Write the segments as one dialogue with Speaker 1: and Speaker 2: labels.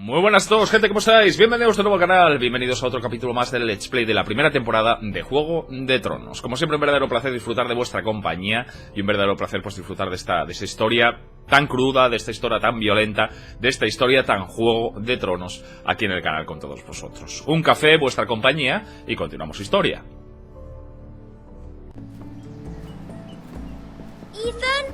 Speaker 1: Muy buenas a todos, gente, ¿cómo estáis? Bienvenidos de nuevo al canal, bienvenidos a otro capítulo más del Let's Play de la primera temporada de Juego de Tronos. Como siempre, un verdadero placer disfrutar de vuestra compañía y un verdadero placer pues disfrutar de esta historia tan cruda, de esta historia tan violenta, de esta historia tan Juego de Tronos aquí en el canal con todos vosotros. Un café, vuestra compañía y continuamos historia.
Speaker 2: Ethan?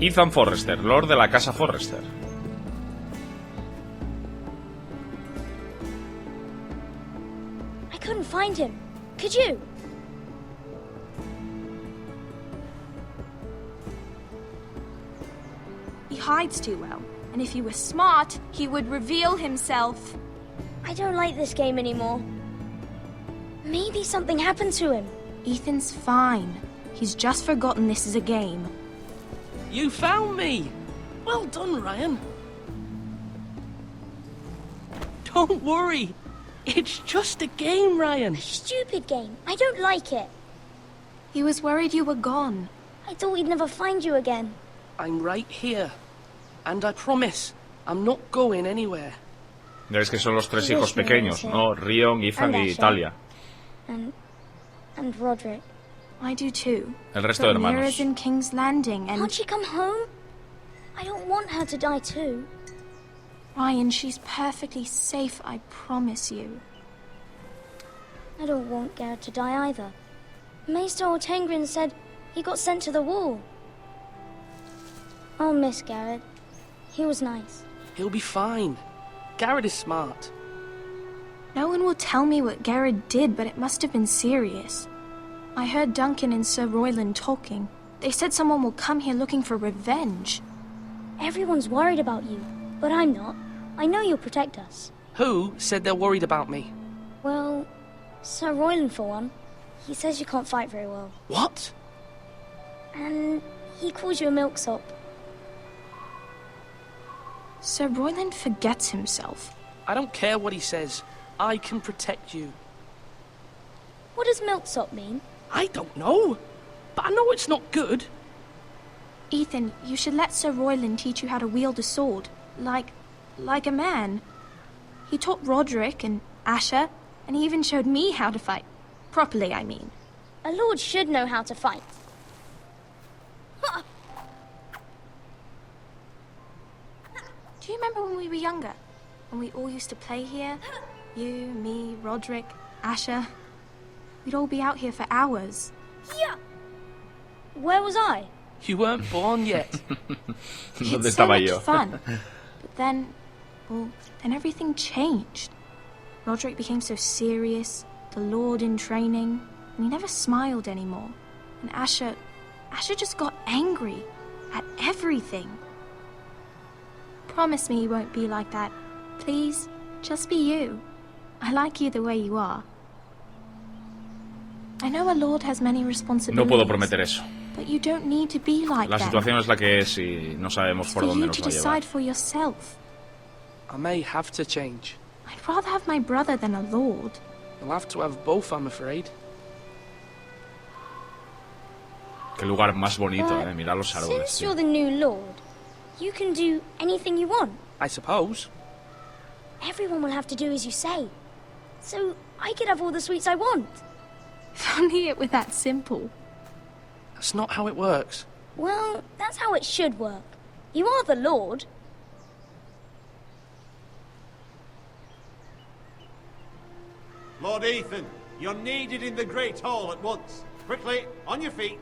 Speaker 1: Ethan Forrester, Lord de la casa Forrester.
Speaker 2: I couldn't find him. Could you?
Speaker 3: He hides too well, and if he were smart, he would reveal himself.
Speaker 2: I don't like this game anymore. Maybe something happened to him.
Speaker 3: Ethan's fine. He's just forgotten this is a game.
Speaker 4: You found me! Well done, Ryan. Don't worry. It's just a game, Ryan.
Speaker 2: A stupid game. I don't like it.
Speaker 3: He was worried you were gone.
Speaker 2: I thought we'd never find you again.
Speaker 4: I'm right here. And I promise, I'm not going anywhere.
Speaker 1: Es que son los tres hijos pequeños, ¿no? Rion, Ethan y Talia.
Speaker 2: And Roderick.
Speaker 3: I do too.
Speaker 1: El resto de hermanos.
Speaker 3: Mira's in King's Landing and...
Speaker 2: Can't she come home? I don't want her to die too.
Speaker 3: Ryan, she's perfectly safe, I promise you.
Speaker 2: I don't want Garrett to die either. Maester Ortengrin said he got sent to the wall. I'll miss Garrett. He was nice.
Speaker 4: He'll be fine. Garrett is smart.
Speaker 3: No one will tell me what Garrett did, but it must have been serious. I heard Duncan and Sir Royland talking. They said someone will come here looking for revenge.
Speaker 2: Everyone's worried about you, but I'm not. I know you'll protect us.
Speaker 4: Who said they're worried about me?
Speaker 2: Well, Sir Royland for one. He says you can't fight very well.
Speaker 4: What?
Speaker 2: And he calls you a milksop.
Speaker 3: Sir Royland forgets himself.
Speaker 4: I don't care what he says. I can protect you.
Speaker 2: What does milksop mean?
Speaker 4: I don't know. But I know it's not good.
Speaker 3: Ethan, you should let Sir Royland teach you how to wield a sword. Like a man. He taught Roderick and Asher, and he even showed me how to fight. Properly, I mean.
Speaker 2: A lord should know how to fight.
Speaker 3: Do you remember when we were younger? When we all used to play here? You, me, Roderick, Asher. We'd all be out here for hours.
Speaker 2: Yeah. Where was I?
Speaker 4: You weren't born yet.
Speaker 1: ¿Dónde
Speaker 3: It's so
Speaker 1: estaba
Speaker 3: much
Speaker 1: yo?
Speaker 3: fun. But then everything changed. Roderick became so serious, the Lord in training, and he never smiled anymore. And Asher just got angry at everything. Promise me you won't be like that. Please, just be you. I like you the way you are. I know a lord has many responsibilities.
Speaker 1: No puedo prometer eso.
Speaker 3: But you don't need to be like
Speaker 1: La
Speaker 3: that.
Speaker 1: situación es la que es y no sabemos por dónde nos va a llevar.
Speaker 3: Decide for yourself.
Speaker 4: I may have to change.
Speaker 3: I'd rather have my brother than a lord.
Speaker 4: You'll have to have both, I'm afraid.
Speaker 1: Qué lugar más bonito,
Speaker 2: But
Speaker 1: Mirad los árboles.
Speaker 2: since
Speaker 1: Tío.
Speaker 2: you're the new lord, you can do anything you want.
Speaker 4: I suppose.
Speaker 2: Everyone will have to do as you say. So I could have all the sweets I want.
Speaker 3: If only it were that simple.
Speaker 4: That's not how it works.
Speaker 2: Well, that's how it should work. You are the lord.
Speaker 5: Lord Ethan, you're needed in the Great Hall at once. Quickly, on your feet.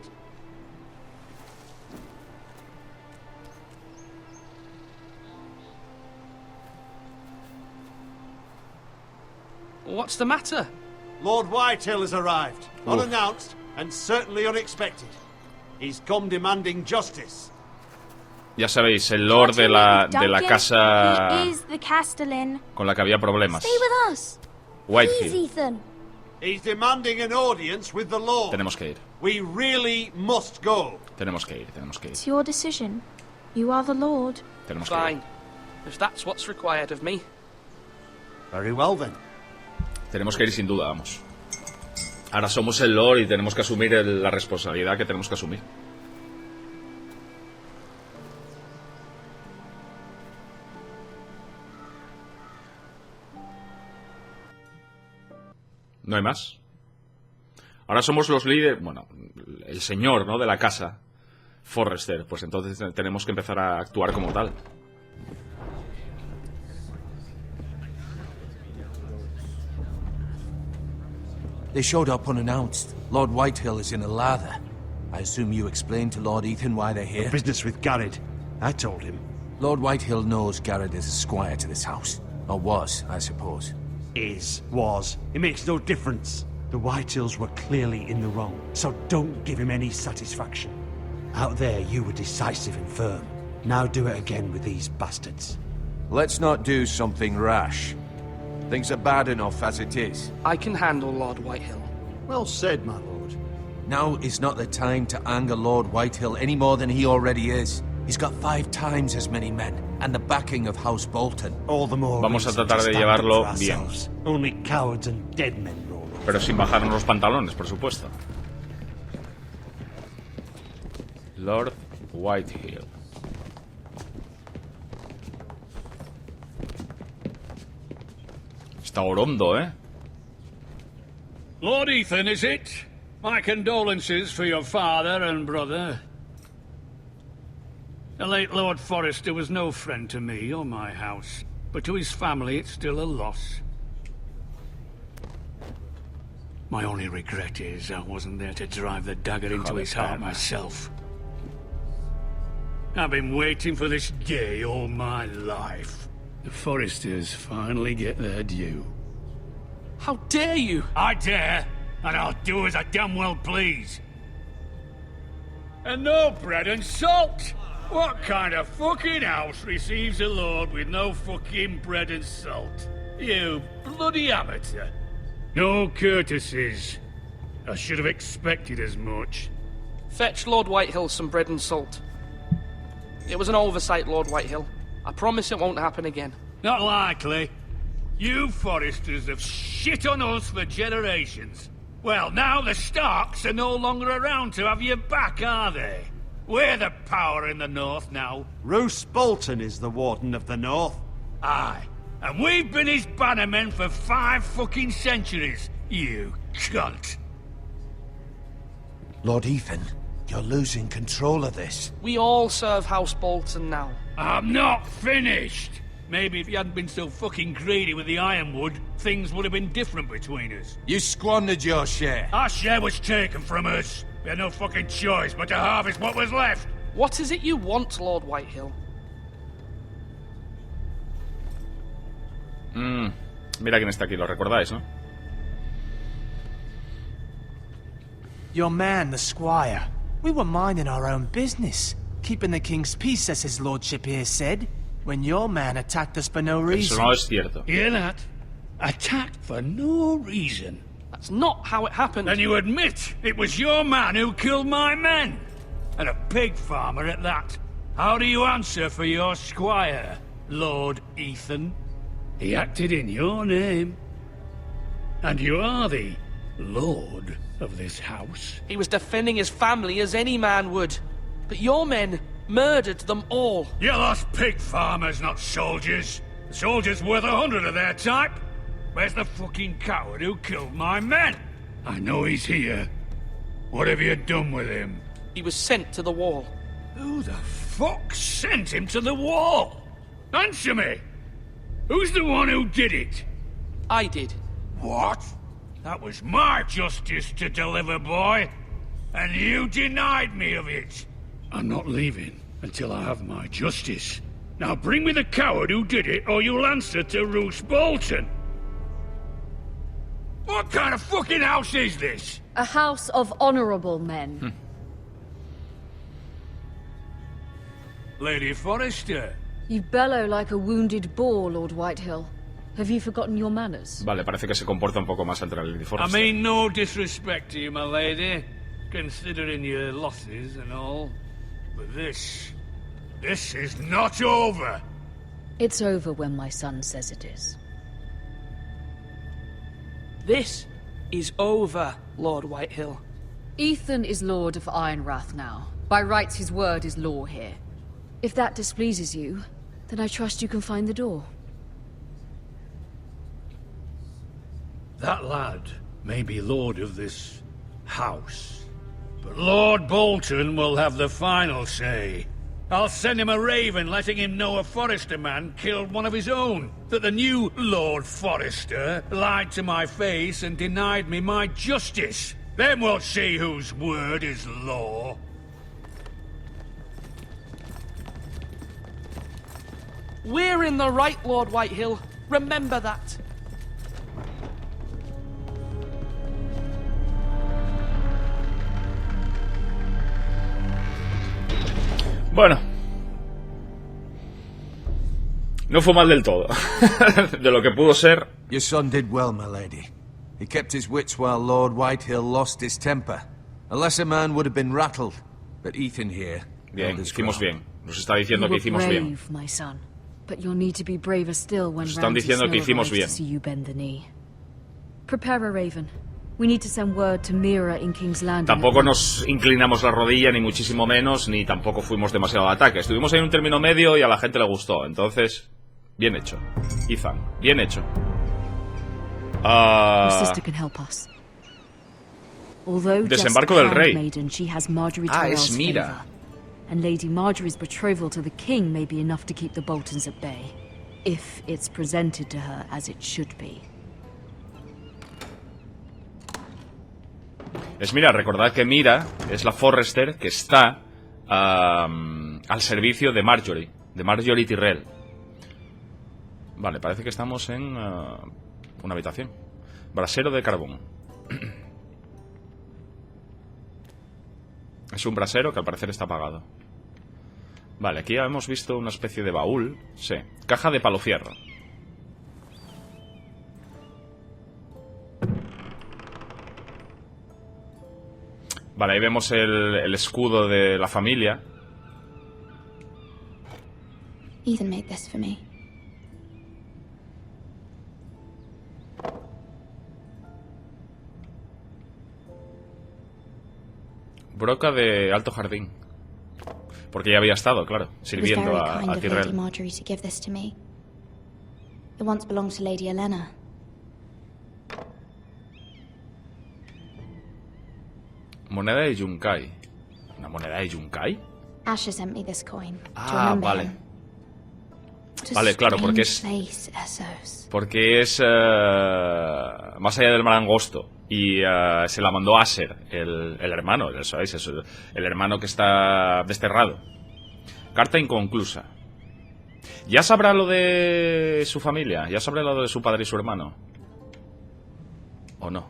Speaker 4: What's the matter?
Speaker 5: Lord Whitehill has arrived, unannounced and certainly unexpected. He's come demanding justice.
Speaker 1: Ya sabéis, el Lord de la casa
Speaker 3: He is the Castellan.
Speaker 1: con la que había problemas.
Speaker 2: Stay with us. Please,
Speaker 1: Whitehill.
Speaker 2: Ethan.
Speaker 5: He's demanding an audience with the Lord.
Speaker 1: Tenemos que ir.
Speaker 5: We really must go.
Speaker 1: Tenemos que ir. Tenemos que ir.
Speaker 3: It's your decision. You are the lord.
Speaker 1: Tenemos que ir.
Speaker 4: Fine. If that's what's required of me.
Speaker 5: Very well then.
Speaker 1: Tenemos que ir sin duda, vamos. Ahora somos el Lord y tenemos que asumir la responsabilidad que tenemos que asumir. No hay más. Ahora somos los líderes, bueno, el señor, ¿no?, de la casa, Forrester. Pues entonces tenemos que empezar a actuar como tal.
Speaker 6: They showed up unannounced. Lord Whitehill is in a lather. I assume you explained to Lord Ethan why they're here?
Speaker 5: Business with Garrett. I told him.
Speaker 6: Lord Whitehill knows Garrett is a squire to this house. Or was, I suppose.
Speaker 5: Was. It makes no difference. The Whitehills were clearly in the wrong, so don't give him any satisfaction. Out there, you were decisive and firm. Now do it again with these bastards.
Speaker 6: Let's not do something rash. Things are bad enough as it is.
Speaker 4: I can handle Lord Whitehill.
Speaker 5: Well said, my lord.
Speaker 6: Now is not the time to anger Lord Whitehill any more than he already is. He's got 5 times as many men, and the backing of House Bolton.
Speaker 5: All the more
Speaker 1: Vamos a
Speaker 5: reason
Speaker 1: tratar
Speaker 5: to
Speaker 1: de
Speaker 5: stand
Speaker 1: llevarlo
Speaker 5: up for
Speaker 1: bien.
Speaker 5: ourselves. Only cowards and dead men roll over.
Speaker 1: Pero sin bajarnos los pantalones, por supuesto. Lord Whitehill. Está orondo, ¿eh?
Speaker 7: Lord Ethan, is it? My condolences for your father and brother. The late Lord Forrester was no friend to me or my house, but to his family it's still a loss. My only regret is I wasn't there to drive the dagger into his heart myself. I've been waiting for this day all my life. The Forresters finally get their due.
Speaker 4: How dare you?
Speaker 7: I dare, and I'll do as I damn well please. And no bread and salt! What kind of fucking house receives a lord with no fucking bread and salt? You bloody amateur. No courtesies. I should have expected as much.
Speaker 4: Fetch Lord Whitehill some bread and salt. It was an oversight, Lord Whitehill. I promise it won't happen again.
Speaker 7: Not likely. You Forresters have shit on us for generations. Well, now the Starks are no longer around to have you back, are they? We're the power in the north now.
Speaker 5: Roose Bolton is the Warden of the North.
Speaker 7: Aye. And we've been his bannermen for 5 fucking centuries, you cunt.
Speaker 6: Lord Ethan, you're losing control of this.
Speaker 4: We all serve House Bolton now.
Speaker 7: I'm not finished. Maybe if you hadn't been so fucking greedy with the ironwood, things would have been different between us.
Speaker 6: You squandered your share.
Speaker 7: Our share was taken from us. We had no fucking choice but to harvest what was left.
Speaker 4: What is it you want, Lord Whitehill?
Speaker 1: Mira quién está aquí, lo recordáis, ¿no?
Speaker 8: Your man, the squire. We were minding our own business, keeping the king's peace, as his lordship here said, when your man attacked us for no reason.
Speaker 1: Eso no es cierto.
Speaker 7: Hear that? Attacked for no reason.
Speaker 4: That's not how it happened.
Speaker 7: Then you admit it was your man who killed my men. And a pig farmer at that. How do you answer for your squire, Lord Ethan? He acted in your name. And you are the lord of this house.
Speaker 4: He was defending his family as any man would. But your men murdered them all.
Speaker 7: You lost pig farmers, not soldiers. The soldiers worth 100 of their type. Where's the fucking coward who killed my men? I know he's here. What have you done with him?
Speaker 4: He was sent to the wall.
Speaker 7: Who the fuck sent him to the wall? Answer me! Who's the one who did it?
Speaker 4: I did.
Speaker 7: What? That was my justice to deliver, boy. And you denied me of it. I'm not leaving until I have my justice. Now bring me the coward who did it, or you'll answer to Roose Bolton. What kind of fucking house is this?
Speaker 9: A house of honorable men.
Speaker 7: Lady Forrester.
Speaker 9: You bellow like a wounded boar, Lord Whitehill. Have you forgotten your manners?
Speaker 1: Vale, parece que se comporta un poco más ante la Lady
Speaker 7: I
Speaker 1: Forrester.
Speaker 7: mean no disrespect to you, my lady, considering your losses and all. But this is not over.
Speaker 9: It's over when my son says it is.
Speaker 4: This is over, Lord Whitehill.
Speaker 9: Ethan is Lord of Ironrath now. By rights, his word is law here. If that displeases you, then I trust you can find the door.
Speaker 7: That lad may be lord of this house. But Lord Bolton will have the final say. I'll send him a raven letting him know a Forrester man killed one of his own. That the new Lord Forrester lied to my face and denied me my justice. Then we'll see whose word is law.
Speaker 4: We're in the right, Lord Whitehill. Remember that.
Speaker 1: Bueno. No fue mal del todo. De lo que pudo ser.
Speaker 6: Your son did well, my lady. He kept his wits while Lord Whitehill lost his temper. A lesser man would have been rattled, but Ethan here...
Speaker 1: Bien, hicimos bien. Nos está diciendo que hicimos bien.
Speaker 9: But you'll need to be braver still when
Speaker 1: Nos están diciendo que hicimos bien.
Speaker 9: See you bend the knee. Prepare a raven. We need to send word to Mira in King's Landing.
Speaker 1: Tampoco nos inclinamos la rodilla, ni muchísimo menos, ni tampoco fuimos demasiado al ataque. Estuvimos ahí en un término medio y a la gente le gustó. Entonces, bien hecho. Ethan, bien hecho. Desembarco del rey. Es Mira.
Speaker 9: And Lady Marjorie's betrothal to the king may be enough to keep the Boltons at bay, if it's presented to her as it should be.
Speaker 1: Es Mira, recordad que Mira es la Forrester que está al servicio de Marjorie Tyrell. Vale, parece que estamos en una habitación. Brasero de carbón. Es un brasero que al parecer está apagado. Vale, aquí ya hemos visto una especie de baúl. Sí, caja de palofierro. Vale, ahí vemos el escudo de la familia.
Speaker 3: Ethan made this for me.
Speaker 1: Broca de Alto Jardín. Porque ya había estado, claro, sirviendo a Tyrell.
Speaker 3: Lady Marjorie to give this to me. It once belonged to Lady Elena.
Speaker 1: Moneda de Yunkai. ¿Una moneda de Yunkai?
Speaker 3: Asher sent me this coin.
Speaker 1: Vale. Vale, claro, porque es... Porque es más allá del mar angosto. Y se la mandó Asher, el hermano, ¿sabéis? El hermano que está desterrado. Carta inconclusa. ¿Ya sabrá lo de su familia? ¿Ya sabrá lo de su padre y su hermano? ¿O no?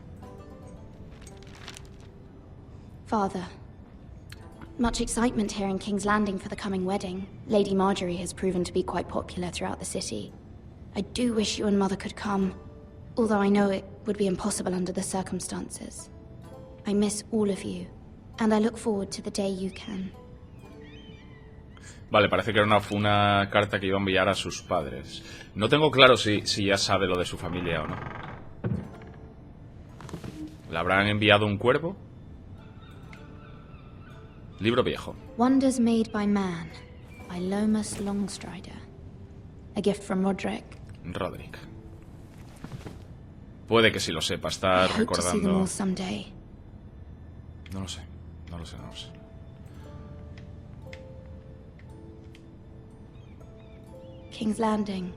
Speaker 3: Father, much excitement here in King's Landing for the coming wedding. Lady Marjorie has proven to be quite popular throughout the city. I do wish you and Mother could come, although I know it would be impossible under the circumstances. I miss all of you, and I look forward to the day you can.
Speaker 1: Vale, parece que era una carta que iba a enviar a sus padres. No tengo claro si ya sabe lo de su familia o no. ¿Le habrán enviado un cuervo? Libro viejo.
Speaker 3: Wonders Made by Man, by Lomas Longstrider. A gift from Roderick.
Speaker 1: Puede que sí lo sepa, está recordando.
Speaker 3: No
Speaker 1: lo sé.
Speaker 3: King's Landing.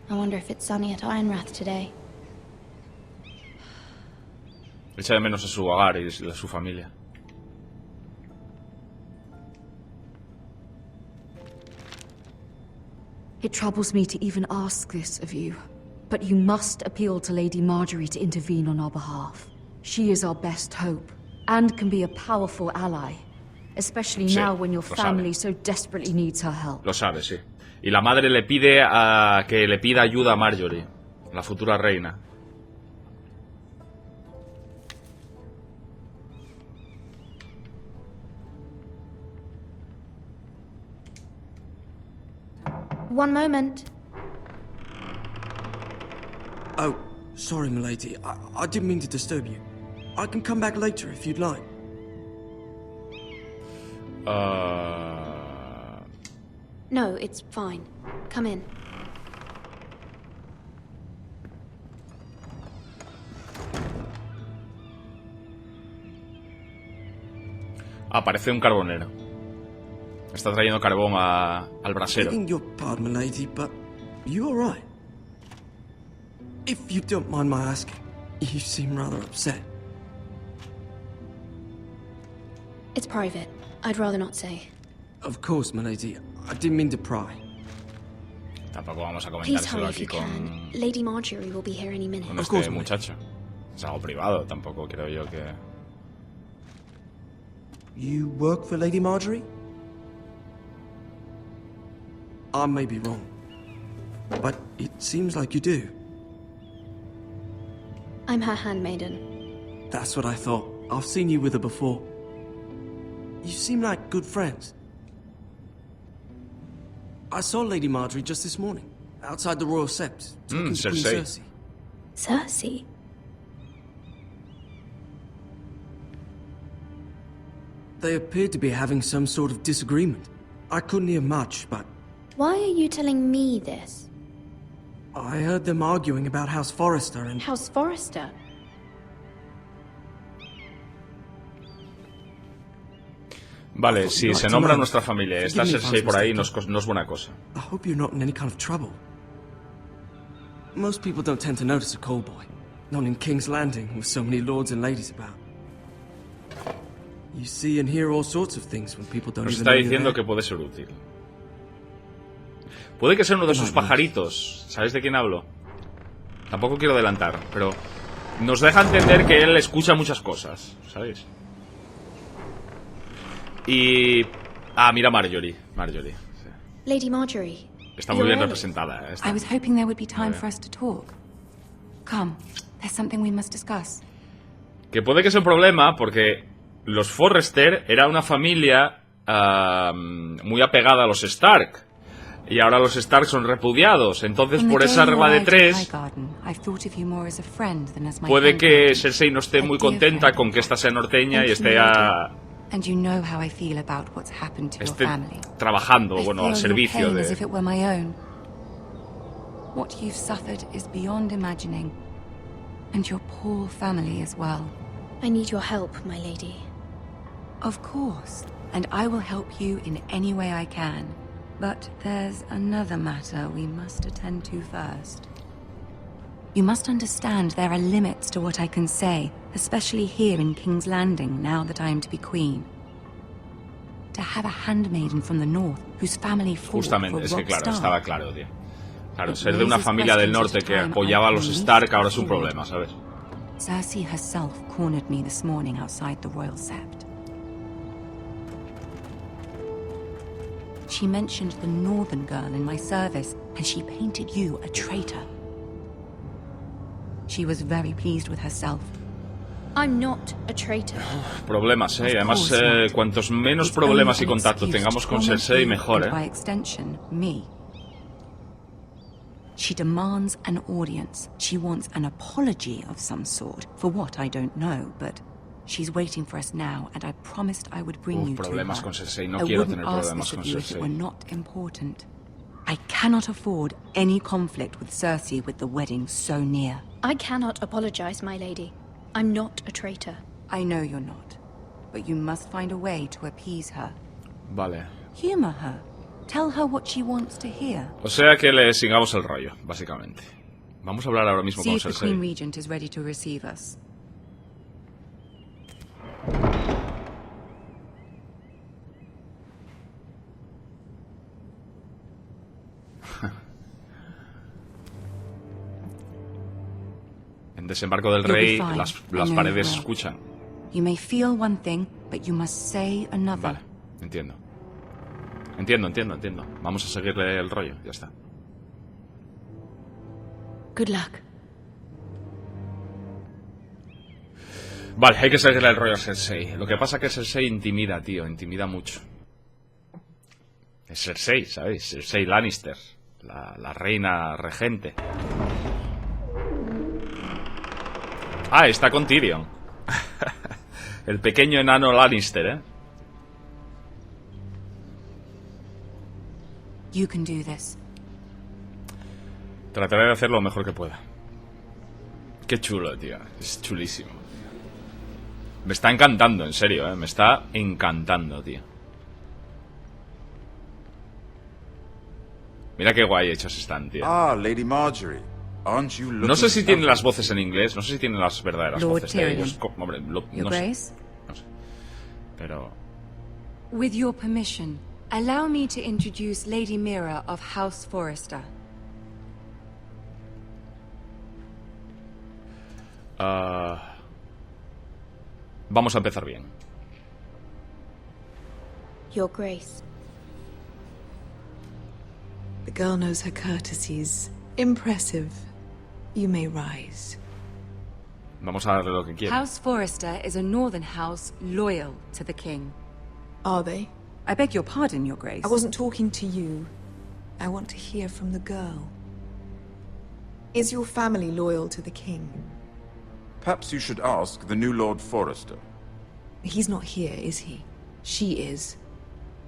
Speaker 3: I wonder if it's sunny at Ironrath today.
Speaker 1: Echa de menos a su hogar y a su familia.
Speaker 9: It troubles me to even ask this of you, but you must appeal to Lady Marjorie to intervene on our behalf. She is our best hope, and can be a powerful ally, especially now when your family so desperately needs her help.
Speaker 1: Lo sabe, sí. Y la madre le pide que le pida ayuda a Marjorie, la futura reina.
Speaker 3: One moment.
Speaker 10: Oh, sorry, milady. I didn't mean to disturb you. I can come back later if you'd like.
Speaker 3: No, it's fine. Come in.
Speaker 1: Aparece un carbonero. Está trayendo carbón al brasero.
Speaker 10: Begging your pardon, milady, but you all right? If you don't mind my asking, you seem rather upset.
Speaker 2: It's private. I'd rather not say.
Speaker 10: Of course, milady. I didn't mean to pry.
Speaker 1: Tampoco vamos a
Speaker 2: Please
Speaker 1: comentárselo
Speaker 2: hurry if
Speaker 1: aquí
Speaker 2: you can.
Speaker 1: con
Speaker 2: Lady Marjorie will be here any minute.
Speaker 1: este muchacho. Es algo privado, tampoco creo yo que...
Speaker 10: You work for Lady Marjorie? I may be wrong, but it seems like you do.
Speaker 2: I'm her handmaiden.
Speaker 10: That's what I thought. I've seen you with her before. You seem like good friends. I saw Lady Marjorie just this morning, outside the Royal Sept, talking to Queen
Speaker 1: Cersei.
Speaker 2: Cersei?
Speaker 10: They appeared to be having some sort of disagreement. I couldn't hear much, but
Speaker 2: Why are you telling me this?
Speaker 10: I heard them arguing about House Forrester and...
Speaker 2: House Forrester?
Speaker 1: Vale, si se nombra nuestra familia y está Cersei por ahí, no es buena cosa.
Speaker 10: I hope you're not in any kind of trouble. Most people don't tend to notice a call boy, not in King's Landing with so many lords and ladies about. You see and hear all sorts of things when people don't
Speaker 1: Nos
Speaker 10: even
Speaker 1: está
Speaker 10: know you're
Speaker 1: diciendo
Speaker 10: there.
Speaker 1: que puede ser útil. Puede que sea uno de sus pajaritos. ¿Sabéis de quién hablo? Tampoco quiero adelantar, pero nos deja entender que él escucha muchas cosas, ¿sabéis? Y... Ah, mira Marjorie. Marjorie. Sí.
Speaker 2: Lady Marjorie.
Speaker 1: Está muy bien representada.
Speaker 11: I was hoping there would be time for us to talk. Come, there's something we must discuss.
Speaker 1: Que puede que sea un problema porque los Forrester era una familia muy apegada a los Stark. Y ahora los Stark son repudiados. Entonces, por esa regla de tres, puede que Cersei no esté muy contenta con que esta sea norteña y esté trabajando, bueno, al servicio de...
Speaker 11: What you've suffered is beyond imagining, and your poor family as well.
Speaker 2: I need your help, my lady.
Speaker 11: Of course, and I will help you in any way I can. But there's another matter we must attend to first. You must understand there are limits to what I can say, especially here in King's Landing, now that I am to be queen. To have a handmaiden from the north, whose family fought for
Speaker 1: Justamente, es que claro,
Speaker 11: Rockstar.
Speaker 1: estaba claro, tío. Claro, ser de una familia del norte que apoyaba a los Stark ahora es un problema, ¿sabes?
Speaker 11: Cersei herself cornered me this morning outside the Royal Sept. She mentioned the northern girl in my service, and she painted you a traitor. She was very pleased with herself.
Speaker 2: I'm not a traitor.
Speaker 1: Problemas, Además, cuantos menos problemas y contacto tengamos con Cersei, mejor,
Speaker 11: By extension, me. She demands an audience. She wants an apology of some sort. For what, I don't know, but she's waiting for us now, and I promised I would bring you to her.
Speaker 1: Problemas con Cersei. No
Speaker 11: I
Speaker 1: quiero
Speaker 11: wouldn't
Speaker 1: tener
Speaker 11: ask
Speaker 1: problemas
Speaker 11: this
Speaker 1: con
Speaker 11: of you if it
Speaker 1: Cersei.
Speaker 11: were not important. I cannot afford any conflict with Cersei with the wedding so near.
Speaker 2: I cannot apologize, my lady. I'm not a traitor.
Speaker 11: I know you're not, but you must find a way to appease her.
Speaker 1: Vale.
Speaker 11: Humor her. Tell her what she wants to hear.
Speaker 1: O sea que le sigamos el rollo, básicamente. Vamos a hablar ahora mismo
Speaker 11: See
Speaker 1: con
Speaker 11: if the Queen
Speaker 1: Cersei.
Speaker 11: Regent is ready to receive us.
Speaker 1: En Desembarco del
Speaker 11: You'll be
Speaker 1: Rey,
Speaker 11: fine.
Speaker 1: las
Speaker 11: I know
Speaker 1: paredes
Speaker 11: you will.
Speaker 1: escuchan.
Speaker 11: You may feel one thing, but you must say another.
Speaker 1: Vale, entiendo. Entiendo. Vamos a seguirle el rollo, ya está.
Speaker 2: Good luck.
Speaker 1: Vale, hay que seguirle el rollo a Cersei. Lo que pasa es que Cersei intimida, tío, intimida mucho. Es Cersei, ¿sabéis? Cersei Lannister, la reina regente. Ah, está con Tyrion. El pequeño enano Lannister, ¿eh?
Speaker 11: You can do this.
Speaker 1: Trataré de hacer lo mejor que pueda. Qué chulo, tío. Es chulísimo. Me está encantando, en serio, me está encantando, tío. Mira qué guay hechos están, tío.
Speaker 12: Ah, Lady Marjorie. Aren't you looking...
Speaker 1: No sé si tienen las voces en inglés, no sé si tienen las verdaderas
Speaker 11: Lord
Speaker 1: voces de
Speaker 11: Tyrion.
Speaker 1: ellos. Hombre,
Speaker 11: Your
Speaker 1: no sé,
Speaker 11: Grace?
Speaker 1: no sé. Pero...
Speaker 11: With your permission, allow me to introduce Lady Mira of House Forrester.
Speaker 1: Vamos a empezar bien.
Speaker 2: Your Grace.
Speaker 13: The girl knows her courtesies. Impressive. You may rise.
Speaker 1: Vamos a darle lo que quiera.
Speaker 11: House Forrester is a northern house loyal to the king.
Speaker 13: Are they?
Speaker 11: I beg your pardon, Your Grace.
Speaker 13: I wasn't talking to you. I want to hear from the girl. Is your family loyal to the king?
Speaker 12: Perhaps you should ask the new Lord Forrester.
Speaker 13: He's not here, is he? She is.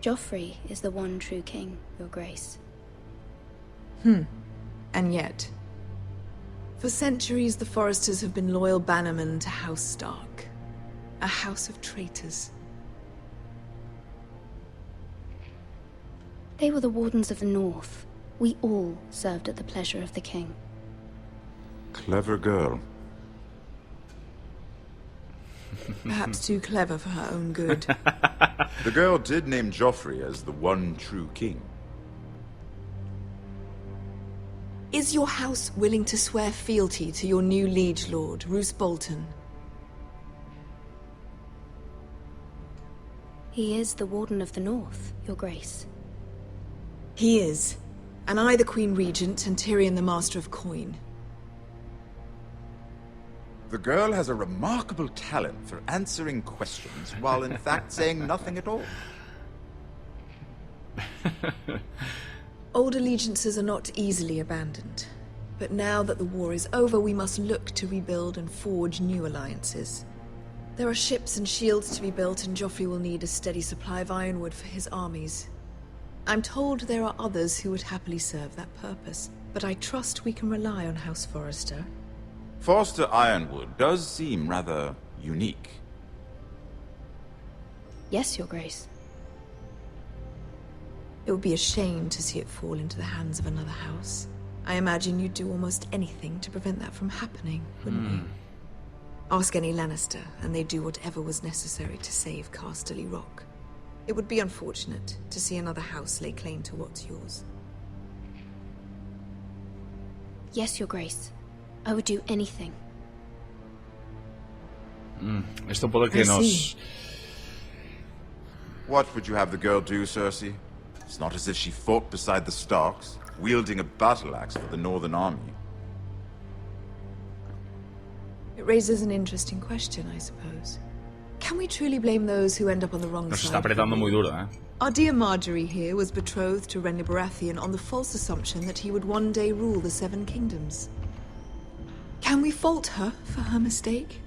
Speaker 2: Joffrey is the one true king, Your Grace.
Speaker 13: And yet, for centuries the Forresters have been loyal bannermen to House Stark. A house of traitors.
Speaker 2: They were the Wardens of the North. We all served at the pleasure of the king.
Speaker 12: Clever girl.
Speaker 13: Perhaps too clever for her own good.
Speaker 12: The girl did name Joffrey as the one true king.
Speaker 13: Is your house willing to swear fealty to your new liege lord, Roose Bolton?
Speaker 2: He is the Warden of the North, Your Grace.
Speaker 13: He is. And I the Queen Regent and Tyrion the Master of Coin.
Speaker 12: The girl has a remarkable talent for answering questions while in fact saying nothing at all.
Speaker 13: Old allegiances are not easily abandoned. But now that the war is over, we must look to rebuild and forge new alliances. There are ships and shields to be built, and Joffrey will need a steady supply of ironwood for his armies. I'm told there are others who would happily serve that purpose, but I trust we can rely on House Forrester.
Speaker 12: Forster Ironwood does seem rather unique.
Speaker 2: Yes, Your Grace.
Speaker 13: It would be a shame to see it fall into the hands of another house. I imagine you'd do almost anything to prevent that from happening, wouldn't you? Ask any Lannister, and they'd do whatever was necessary to save Casterly Rock. It would be unfortunate to see another house lay claim to what's yours.
Speaker 2: Yes, Your Grace. I would do anything.
Speaker 1: Esto puede que nos...
Speaker 12: What would you have the girl do, Cersei? It's not as if she fought beside the Starks, wielding a battle axe for the Northern Army.
Speaker 13: It raises an interesting question, I suppose. Can we truly blame those who end up on the wrong
Speaker 1: Nos
Speaker 13: side?
Speaker 1: está apretando muy duro,
Speaker 13: Our dear Marjorie here was betrothed to Renly Baratheon on the false assumption that he would one day rule the Seven Kingdoms. Can we fault her for her mistake?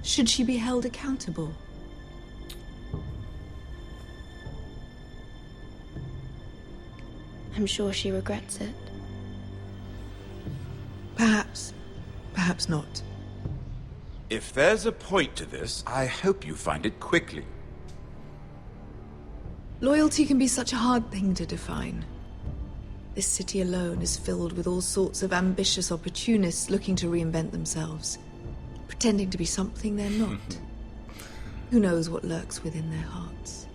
Speaker 13: Should she be held accountable?
Speaker 2: I'm sure she regrets it.
Speaker 13: Perhaps. Perhaps not.
Speaker 12: If there's a point to this, I hope you find it quickly.
Speaker 13: Loyalty can be such a hard thing to define. This city alone is filled with all sorts of ambitious opportunists looking to reinvent themselves, pretending to be something they're not. Who knows what lurks within their hearts?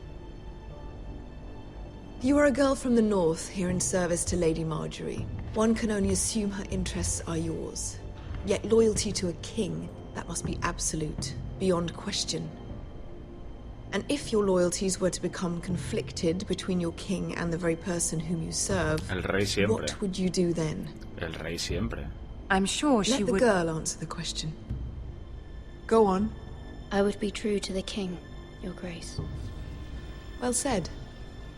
Speaker 13: You are a girl from the north, here in service to Lady Marjorie. One can only assume her interests are yours. Yet loyalty to a king, that must be absolute, beyond question. And if your loyalties were to become conflicted between your king and the very person whom you serve,
Speaker 1: El rey siempre.
Speaker 13: what would you do then?
Speaker 1: El rey siempre.
Speaker 11: I'm sure she
Speaker 13: Let the
Speaker 11: would...
Speaker 13: girl answer the question. Go on.
Speaker 2: I would be true to the king, Your Grace.
Speaker 13: Well said.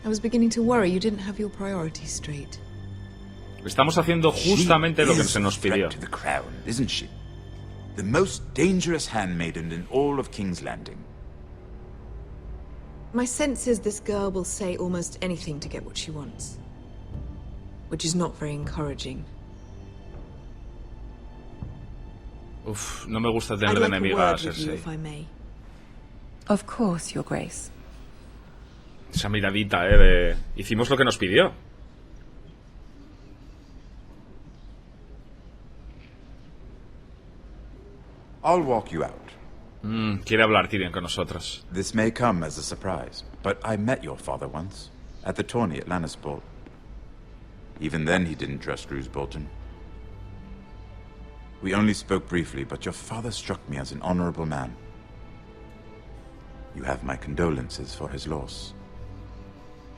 Speaker 13: I was beginning to worry you didn't have your priorities straight.
Speaker 1: Estamos haciendo justamente lo que se nos pidió.
Speaker 12: To the crown, isn't she? The most dangerous handmaiden in all of King's Landing.
Speaker 13: My sense is this girl will say almost anything to get what she wants. Which is not very encouraging.
Speaker 1: Uf, no me gusta tener
Speaker 13: I'd
Speaker 1: de
Speaker 13: like a
Speaker 1: enemiga a
Speaker 13: word with you,
Speaker 1: Cersei.
Speaker 13: if I may.
Speaker 11: Of course, Your Grace.
Speaker 1: Esa miradita, de... Hicimos lo que nos pidió.
Speaker 12: I'll walk you out.
Speaker 1: Quiere hablar Tyrion con nosotros.
Speaker 12: This may come as a surprise, but I met your father once, at the tourney at Lannisport. Even then he didn't trust Roose Bolton. We only spoke briefly, but your father struck me as an honorable man. You have my condolences for his loss.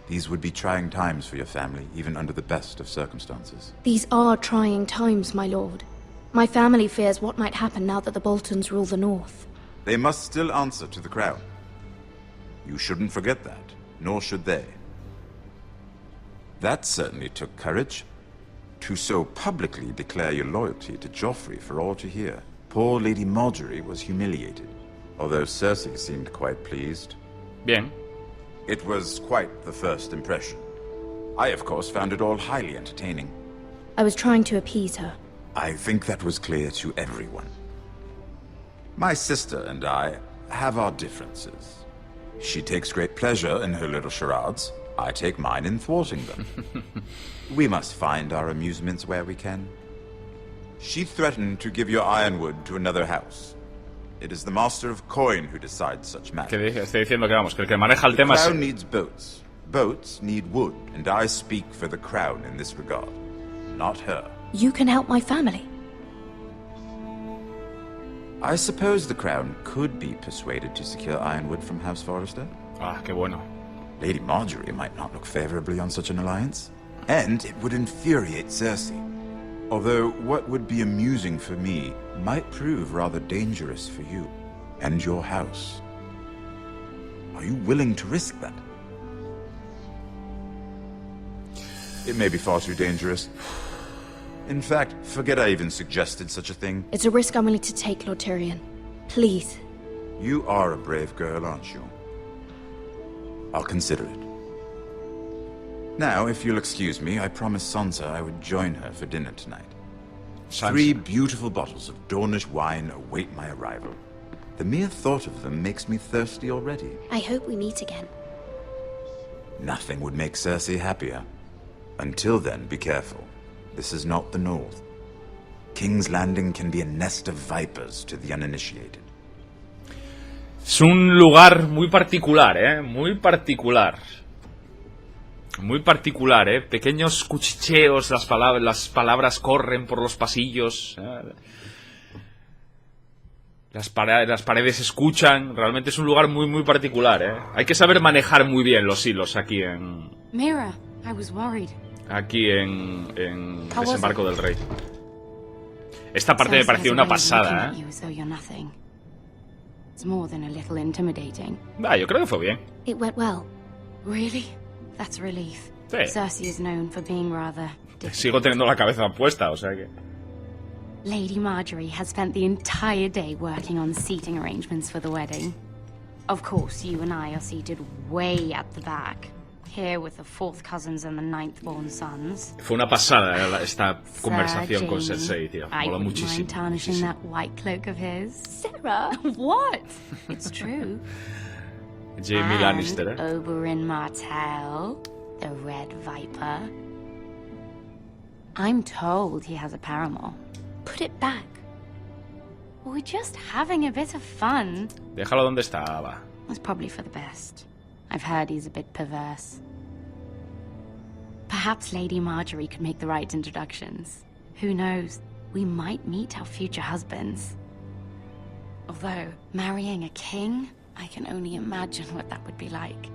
Speaker 12: These would be trying times for your family, even under the best of circumstances.
Speaker 2: These are trying times, my lord. My family fears what might happen now that the Boltons rule the North.
Speaker 12: They must still answer to the crown. You shouldn't forget that, nor should they. That certainly took courage. To so publicly declare your loyalty to Joffrey for all to hear. Poor Lady Marjorie was humiliated, although Cersei seemed quite pleased.
Speaker 1: Bien.
Speaker 12: It was quite the first impression. I, of course, found it all highly entertaining.
Speaker 2: I was trying to appease her.
Speaker 12: I think that was clear to everyone. My sister and I have our differences. She takes great pleasure in her little charades. I take mine in thwarting them. We must find our amusements where we can. She threatened to give your ironwood to another house. It is the master of coin who decides such matters.
Speaker 1: Estoy diciendo que vamos, que el que maneja el tema
Speaker 12: The
Speaker 1: es...
Speaker 12: crown needs boats. Boats need wood, and I speak for the crown in this regard. Not her.
Speaker 2: You can help my family.
Speaker 12: I suppose the crown could be persuaded to secure ironwood from House Forrester.
Speaker 1: Ah, qué bueno.
Speaker 12: Lady Marjorie might not look favorably on such an alliance. And it would infuriate Cersei. Although what would be amusing for me might prove rather dangerous for you and your house. Are you willing to risk that? It may be far too dangerous. In fact, forget I even suggested such a thing.
Speaker 2: It's a risk I'm willing to take, Lord Tyrion. Please.
Speaker 12: You are a brave girl, aren't you? I'll consider it. Now, if you'll excuse me, I promised Sansa I would join her for dinner tonight.
Speaker 1: Sansa.
Speaker 12: 3 beautiful bottles of Dornish wine await my arrival. The mere thought of them makes me thirsty already.
Speaker 2: I hope we meet again.
Speaker 12: Nothing would make Cersei happier. Until then, be careful. This is not the North. King's Landing can be a nest of vipers to the uninitiated.
Speaker 1: Es un lugar muy particular, muy particular. Muy particular, pequeños cuchicheos, las palabras corren por los pasillos. Las paredes escuchan. Realmente es un lugar muy, muy particular, Hay que saber manejar muy bien los hilos aquí en...
Speaker 9: Mira, I was worried.
Speaker 1: Aquí en Desembarco del Rey. Esta parte me pareció una pasada, yo creo que fue bien.
Speaker 2: It went well.
Speaker 9: Really? That's a relief.
Speaker 1: Sí.
Speaker 9: Cersei is known for being rather difficult.
Speaker 1: Sigo teniendo la cabeza puesta, o sea que...
Speaker 9: Lady Marjorie has spent the entire day working on seating arrangements for the wedding. Of course, you and I are seated way at the back. Here with the 4th cousins and the 9th-born sons.
Speaker 1: Fue una pasada esta conversación con Cersei, tío. Mola muchísimo.
Speaker 9: Mind tarnishing that white cloak of his. Sarah, what? It's true.
Speaker 1: Jaime Lannister,
Speaker 9: Oberyn Martell, the Red Viper. I'm told he has a paramour.
Speaker 2: Put it back.
Speaker 9: We're just having a bit of fun.
Speaker 1: Déjalo donde estaba.
Speaker 9: It's probably for the best. I've heard he's a bit perverse. Perhaps Lady Marjorie could make the right introductions. Who knows? We might meet our future husbands. Although, marrying a king, I can only imagine what that would be like.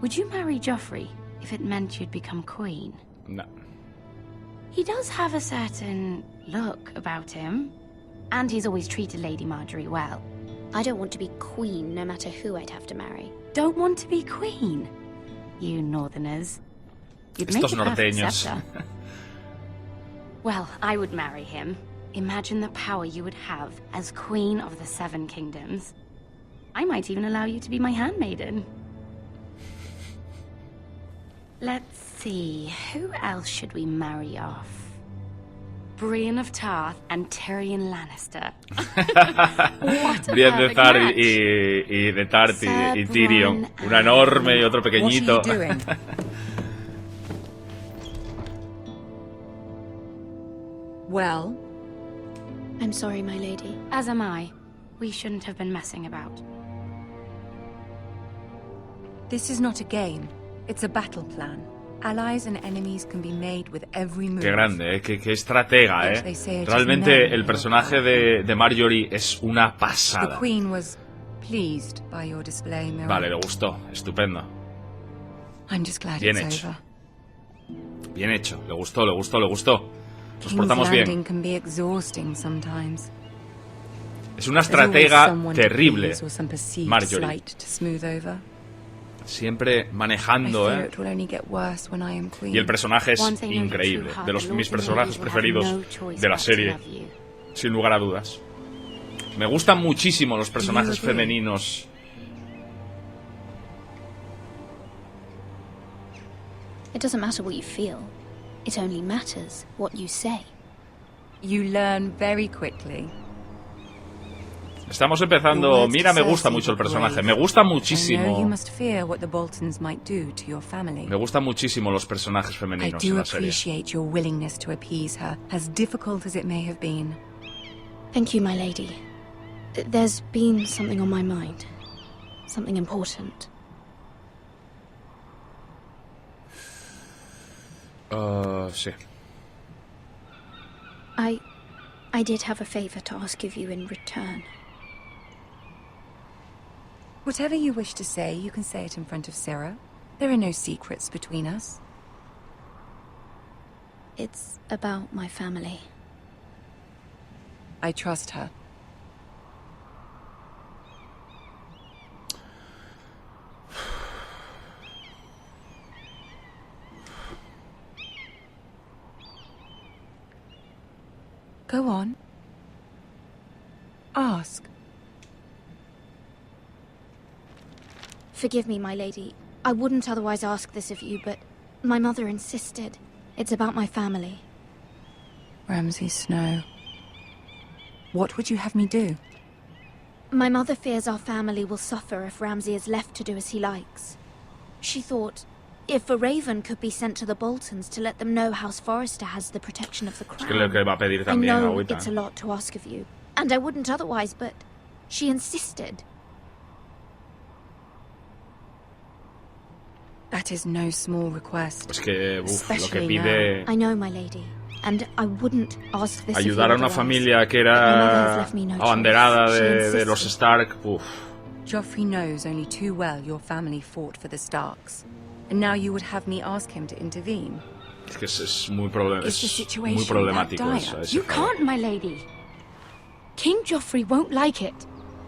Speaker 9: Would you marry Joffrey if it meant you'd become queen?
Speaker 1: No.
Speaker 9: He does have a certain look about him. And he's always treated Lady Marjorie well.
Speaker 2: I don't want to be queen, no matter who I'd have to marry.
Speaker 9: Don't want to be queen? You northerners. You'd make
Speaker 1: Estos
Speaker 9: a perfect
Speaker 1: norteños.
Speaker 9: scepter. Well, I would marry him. Imagine the power you would have as queen of the 7 kingdoms. I might even allow you to be my handmaiden. Let's see, who else should we marry off?
Speaker 11: Brienne of Tarth and Tyrion Lannister.
Speaker 1: Bien de Tarth y de Tarth y Tyrion. Una enorme y otro pequeñito.
Speaker 11: What are you doing? Well,
Speaker 2: I'm sorry, my lady.
Speaker 11: as am I. We shouldn't have been messing about. This is not a game. It's a battle plan. Allies and enemies can be made with every move.
Speaker 1: Qué grande, qué estratega, Realmente el personaje de Marjorie es una pasada.
Speaker 11: The Queen was pleased by your display, Mira.
Speaker 1: Vale, le gustó, estupendo.
Speaker 11: I'm just glad
Speaker 1: Bien
Speaker 11: it's
Speaker 1: hecho.
Speaker 11: over.
Speaker 1: Bien hecho, le gustó. Nos
Speaker 11: King's
Speaker 1: portamos
Speaker 11: Landing
Speaker 1: bien.
Speaker 11: can be exhausting sometimes.
Speaker 1: Es una
Speaker 11: There's always
Speaker 1: estratega
Speaker 11: someone to
Speaker 1: terrible,
Speaker 11: please or some perceived
Speaker 1: Marjorie.
Speaker 11: slight to smooth over.
Speaker 1: Siempre manejando,
Speaker 11: I fear it will only get worse when I am queen.
Speaker 1: Y el personaje es
Speaker 11: Once they know your
Speaker 1: increíble,
Speaker 11: true heart,
Speaker 1: de
Speaker 11: the
Speaker 1: mis
Speaker 11: lords and
Speaker 1: personajes
Speaker 11: ladies will have
Speaker 1: preferidos
Speaker 11: no choice
Speaker 1: de la
Speaker 11: but to
Speaker 1: serie,
Speaker 11: love you.
Speaker 1: sin lugar a dudas. Me gustan muchísimo los personajes femeninos.
Speaker 2: It doesn't matter what you feel. It only matters what you say.
Speaker 11: You learn very quickly.
Speaker 1: Estamos empezando. Mira, me gusta mucho el personaje. Me gusta
Speaker 11: I know you
Speaker 1: muchísimo.
Speaker 11: must fear what the Boltons might do to your family.
Speaker 1: Me gustan muchísimo los personajes
Speaker 11: I
Speaker 1: femeninos en
Speaker 11: do
Speaker 1: la serie.
Speaker 11: appreciate your willingness to appease her, as difficult as it may have been.
Speaker 2: Thank you, my lady. There's been something on my mind. Something important.
Speaker 1: Sí.
Speaker 2: I did have a favor to ask of you in return.
Speaker 11: Whatever you wish to say, you can say it in front of Sarah. There are no secrets between us.
Speaker 2: It's about my family.
Speaker 11: I trust her. Go on. Ask.
Speaker 2: Forgive me, my lady. I wouldn't otherwise ask this of you, but my mother insisted. It's about my family.
Speaker 11: Ramsay Snow. What would you have me do?
Speaker 2: My mother fears our family will suffer if Ramsay is left to do as he likes. She thought, if a raven could be sent to the Boltons to let them know House Forrester has the protection of the crown.
Speaker 1: Es que lo que va a pedir
Speaker 2: I
Speaker 1: también
Speaker 2: know
Speaker 1: agüita.
Speaker 2: it's a lot to ask of you, and I wouldn't otherwise, but she insisted.
Speaker 11: That is no small request.
Speaker 1: Es que, lo que
Speaker 11: Especially
Speaker 1: pide
Speaker 2: I know, my lady, and I wouldn't ask this of you
Speaker 1: ayudar a una
Speaker 2: otherwise.
Speaker 1: familia que
Speaker 2: But my mother has
Speaker 1: era
Speaker 2: left me no
Speaker 1: abanderada
Speaker 2: choice. She
Speaker 1: de los
Speaker 2: insisted.
Speaker 1: Stark. Uf.
Speaker 11: Joffrey knows only too well your family fought for the Starks. And now you would have me ask him to intervene.
Speaker 1: Es que es muy,
Speaker 11: Is the
Speaker 1: es
Speaker 11: situation
Speaker 1: muy problemático
Speaker 11: that
Speaker 1: eso.
Speaker 11: dire?
Speaker 1: ese
Speaker 2: You
Speaker 1: favor.
Speaker 2: can't, my lady. King Joffrey won't like it.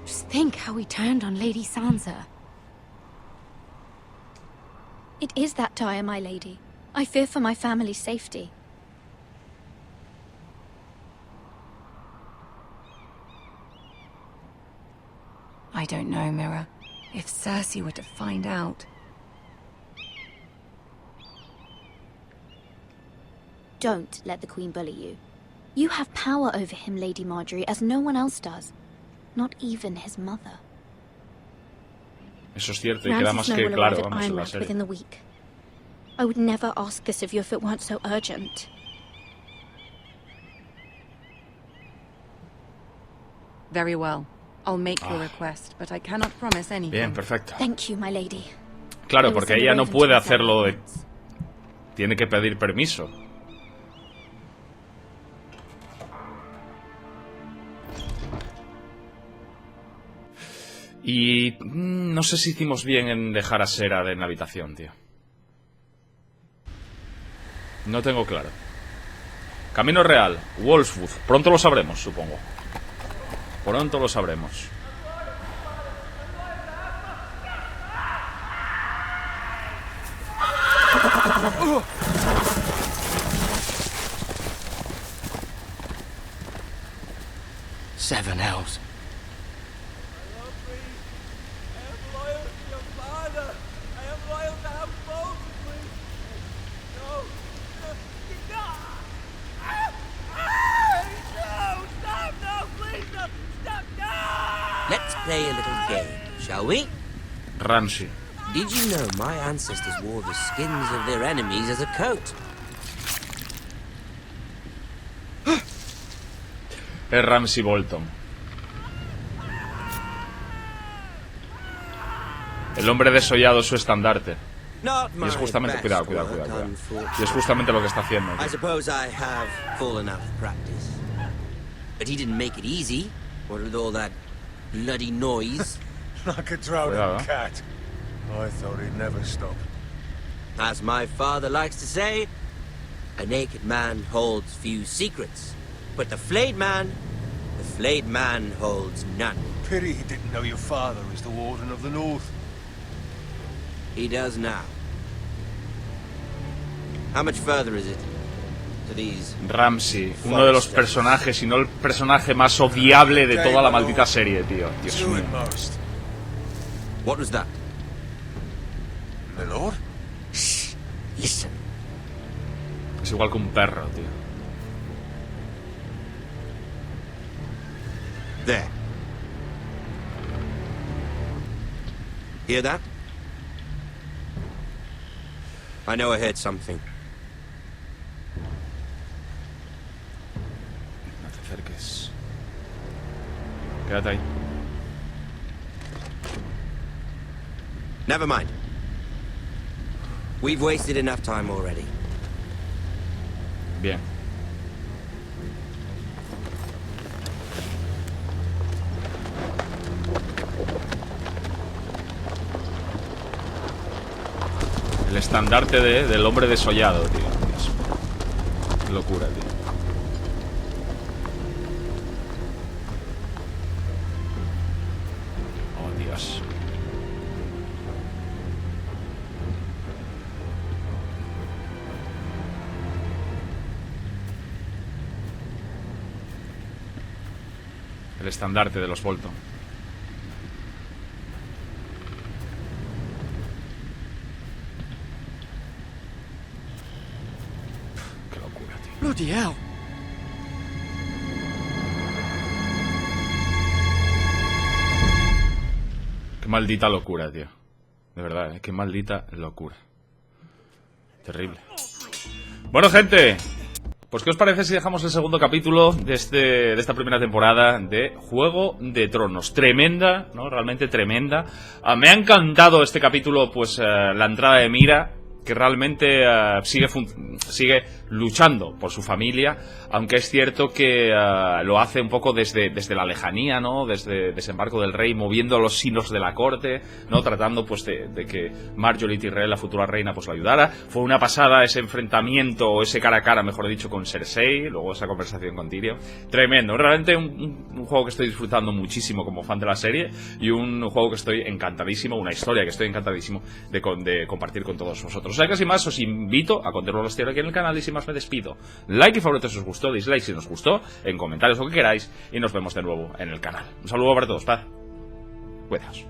Speaker 2: Just think how he turned on Lady Sansa. It is that dire, my lady. I fear for my family's safety.
Speaker 11: I don't know, Mira. If Cersei were to find out...
Speaker 2: Don't let the Queen bully you. You have power over him, Lady Marjorie, as no one else does. Not even his mother.
Speaker 1: Eso es cierto y queda
Speaker 2: Ramsay
Speaker 1: más
Speaker 2: Snow
Speaker 1: que
Speaker 2: will
Speaker 1: claro,
Speaker 2: arrive at
Speaker 1: vamos, en la
Speaker 2: Ironrath
Speaker 1: serie.
Speaker 2: within the week. I would never ask this of you if it weren't so urgent.
Speaker 11: Very well. I'll make your request, but I cannot promise anything.
Speaker 1: Bien, perfecto.
Speaker 2: Thank you, my lady.
Speaker 1: Claro,
Speaker 2: I will
Speaker 1: porque
Speaker 2: send a
Speaker 1: ella no
Speaker 2: raven to
Speaker 1: puede
Speaker 2: his
Speaker 1: hacerlo de...
Speaker 2: abanderados.
Speaker 1: Tiene que pedir permiso. Y no sé si hicimos bien en dejar a Sera en la habitación, tío. No tengo claro. Camino real, Wolfswood. Pronto lo sabremos, supongo. Pronto lo sabremos.
Speaker 8: Seven hells.
Speaker 14: shall we?
Speaker 1: Ramsey.
Speaker 14: Did you know my ancestors wore the skins of their enemies as a coat?
Speaker 1: Es Ramsey Bolton. El hombre desollado, su estandarte. Y es justamente... Cuidado. Y es justamente lo que está haciendo.
Speaker 14: I suppose I have fallen out of practice. But he didn't make it easy. What with all that bloody noise.
Speaker 15: Like a drowning cat. I thought he'd never stop.
Speaker 14: As my father likes to say, a naked man holds few secrets. But the flayed man holds none.
Speaker 15: Pity he didn't know your father was the Warden of the North.
Speaker 14: He does now. How much further is it to these?
Speaker 1: Ramsey, uno de los personajes, si no el personaje más odiable de toda la maldita serie, tío. Dios mío.
Speaker 14: What was that?
Speaker 15: My lord?
Speaker 14: Shh. Listen.
Speaker 1: Es igual que un perro, tío.
Speaker 14: There. Hear that? I know I heard something.
Speaker 1: No te acerques. Quédate ahí.
Speaker 14: Never mind. We've wasted enough time already.
Speaker 1: Bien. El estandarte del hombre desollado, tío. Qué locura, tío. Oh, Dios. El estandarte de los Bolton.
Speaker 10: Bloody hell.
Speaker 1: Qué maldita locura, tío. De verdad, qué maldita locura. Terrible. Bueno, gente, pues ¿qué os parece si dejamos el segundo capítulo de esta primera temporada de Juego de Tronos? Tremenda, ¿no? Realmente tremenda. Me ha encantado este capítulo, pues la entrada de Mira, que realmente sigue luchando por su familia, aunque es cierto que lo hace un poco desde la lejanía, ¿no? Desde Desembarco del Rey, moviendo los hilos de la corte, ¿no? Tratando pues de que Marjorie Tyrell, la futura reina, pues lo ayudara. Fue una pasada ese enfrentamiento, o ese cara a cara, mejor dicho, con Cersei, luego esa conversación con Tyrion. Tremendo, realmente un juego que estoy disfrutando muchísimo como fan de la serie, y un juego que estoy encantadísimo, una historia que estoy encantadísimo de compartir con todos vosotros. O sea que sin más os invito a continuar los tíos aquí en el canal, y sin más me despido. Like y favorito si os gustó, dislike si nos gustó, en comentarios lo que queráis, y nos vemos de nuevo en el canal. Un saludo para todos, paz. Cuidaos.